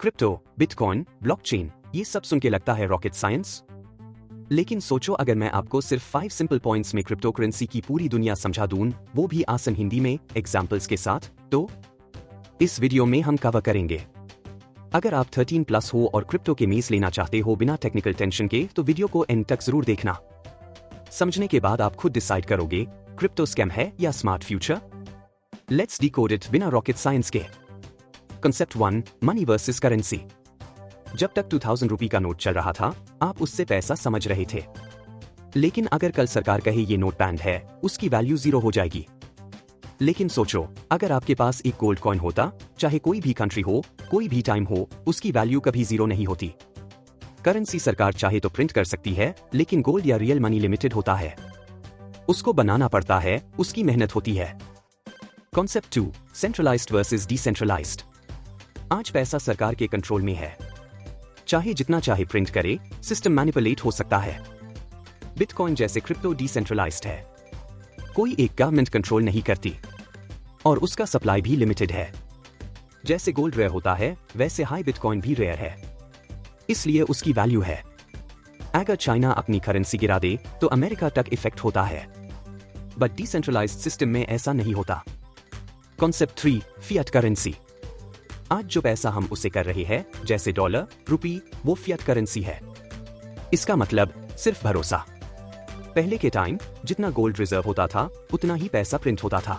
Crypto, bitcoin, blockchain, ये सब सुन के लगता है रॉकेट साइंस। लेकिन सोचो अगर मैं आपको सिर्फ 5 सिंपल पॉइंट्स में क्रिप्टो करेंसी की पूरी दुनिया समझा दूं, वो भी आसान हिंदी में, एग्जांपल्स के साथ, तो इस वीडियो में हम कवर करेंगे। अगर आप 13 प्लस हो और क्रिप्टो के मेज लेना चाहते हो बिना टेक्निकल टेंशन के, तो वीडियो को एंड तक जरूर देखना। समझने के बाद आप खुद डिसाइड करोगे क्रिप्टो स्कैम है या smart future. Let's decode it बिना रॉकेट साइंस के। Concept 1, money versus currency. जब तक 2000 रुपये का नोट चल रहा था, आप उससे पैसा समझ रहे थे। लेकिन अगर कल सरकार कहे ये नोट बैंड है, उसकी वैल्यू 0 हो जाएगी। लेकिन सोचो, अगर आपके पास एक गोल्ड कॉइन होता, चाहे कोई भी कंट्री हो, कोई भी टाइम हो, उसकी वैल्यू कभी 0 नहीं होती। करेंसी सरकार चाहे तो प्रिंट कर सकती है, लेकिन गोल्ड या रियल मनी लिमिटेड होता है। उसको बनाना पड़ता है, उसकी मेहनत होती है। Concept 2, centralised versus decentralised. आज पैसा सरकार के कंट्रोल में है। चाहे जितना चाहे प्रिंट करे, सिस्टम मैनिपुलेट हो सकता है। बिटकॉइन जैसे क्रिप्टो डिसेंट्रलाइज्ड है। कोई एक गवर्नमेंट कंट्रोल नहीं करती और उसका सप्लाई भी लिमिटेड है। जैसे गोल्ड रेयर होता है, वैसे हाई बिटकॉइन भी रेयर है, इसलिए उसकी वैल्यू है। अगर चाइना अपनी करेंसी गिरा दे तो अमेरिका तक इफेक्ट होता है, बट डिसेंट्रलाइज्ड सिस्टम में ऐसा नहीं होता। Concept 3, fiat currency. आज जो पैसा हम उसे कर रहे हैं, जैसे डॉलर, रुपी, वो फिएट करेंसी है। इसका मतलब सिर्फ भरोसा। पहले के टाइम जितना गोल्ड रिजर्व होता था, उतना ही पैसा प्रिंट होता था।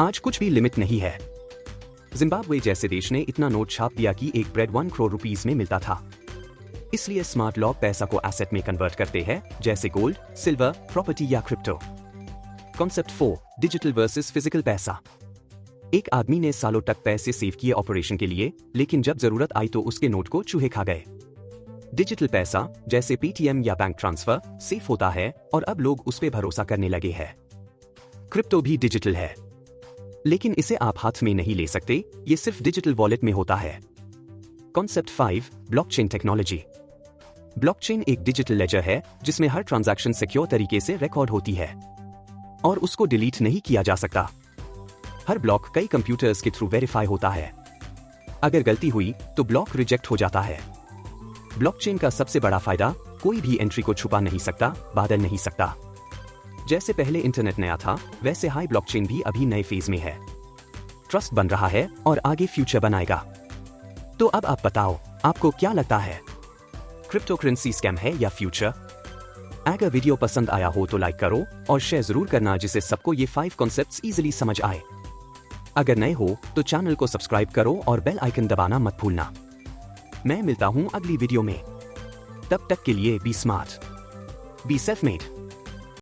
आज कुछ भी लिमिट नहीं है। जिम्बाब्वे जैसे देश ने इतना नोट छाप दिया कि एक ब्रेड 1 करोड़ रुपीस में मिलता था। इसलिए स्मार्ट लोग पैसा को एसेट में कन्वर्ट करते हैं, जैसे गोल्ड, सिल्वर, प्रॉपर्टी या crypto. Concept 4, digital versus physical पैसा। एक आदमी ने सालों तक पैसे सेव किए ऑपरेशन के लिए, लेकिन जब जरूरत आई तो उसके नोट को चूहे खा गए। डिजिटल पैसा जैसे पेटीएम या बैंक ट्रांसफर सेफ होता है और अब लोग उस पर भरोसा करने लगे हैं। क्रिप्टो भी डिजिटल है, लेकिन इसे आप हाथ में नहीं ले सकते, ये सिर्फ डिजिटल वॉलेट में होता है। Concept 5, blockchain technology. ब्लॉकचेन एक डिजिटल लेजर है जिसमें हर ट्रांजैक्शन सिक्योर तरीके से रिकॉर्ड होती है और उसको डिलीट नहीं किया जा सकता। हर ब्लॉक कई कंप्यूटर्स के थ्रू वेरीफाई होता है। अगर गलती हुई तो ब्लॉक रिजेक्ट हो जाता है। ब्लॉकचेन का सबसे बड़ा फायदा, कोई भी एंट्री को छुपा नहीं सकता, बदल नहीं सकता। जैसे पहले इंटरनेट नया था, वैसे हाई ब्लॉकचेन भी अभी नए फेज में है। ट्रस्ट बन रहा है और आगे फ्यूचर बनाएगा। तो अब आप बताओ, आपको क्या लगता है, क्रिप्टो करेंसी स्कैम है या फ्यूचर? अगर वीडियो पसंद आया हो तो लाइक करो और शेयर जरूर करना, जिससे सबको ये 5 कॉन्सेप्ट्स इजीली समझ आए। अगर नए हो तो चैनल को सब्सक्राइब करो और बेल आइकन दबाना मत भूलना। मैं मिलता हूं अगली वीडियो में। तब तक के लिए be smart, be self made.